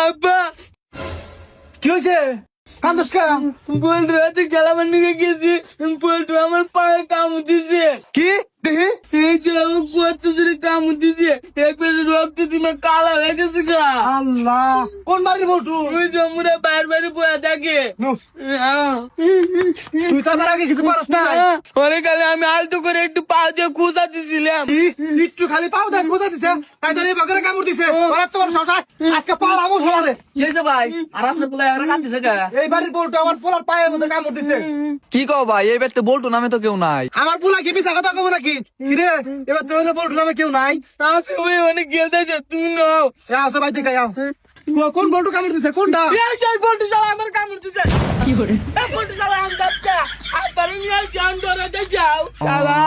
আব্বা কি হয়েছে? কান্দস কা? বল্টু হাতে খেলা নিয়ে গেছি, বল্টু আমার পায়ে কামড় দিছে। কি দেখি? এই যে আমার কত জোরে কামড় দিছে, একবার রক্ত তুমি কালা হয়ে গেছে গা। আল্লাহ, কোন বাড়ির বলটু? ওই জমুরা বাইরে বাইরে বয়ে থাকে। তুই তো আমার আগে কিছু পারস না। পরে কালে আমি আলতো করে একটু পা দিয়ে খুঁজা দিছিলাম। একটু খালি পাও দেখ কোথা দিছে, তাই তোর এই বাগরে কামড় দিছে। ওরা তোমার সাহস, আজকে পাল আমো সমারে। গেছে ভাই আর আপনার পোলা এরা কাঁদতেছে কে? এই বাড়ির বলটু আমার পোলার পায়ের মধ্যে কামড় দিছে। কি কও ভাই এই বেতে বলতো নামে তো কেউ নাই। আমার পোলা কি মিছা কথা কব নাকি? কিরে এবার তোর বলটু নামে কেউ নাই? আছে ওই অনেক গেলতেছে, তুমি নাও। আসো ভাই দিকে যাও। কোন বলটু কামড় দিছে কোনটা? এই যে বল্টু শালা আমার কামড় দিছে। কি করে? এই বল্টু শালা আম দাবটা। আর বাড়ি নিয়ে যাও, ডরে যাও। শালা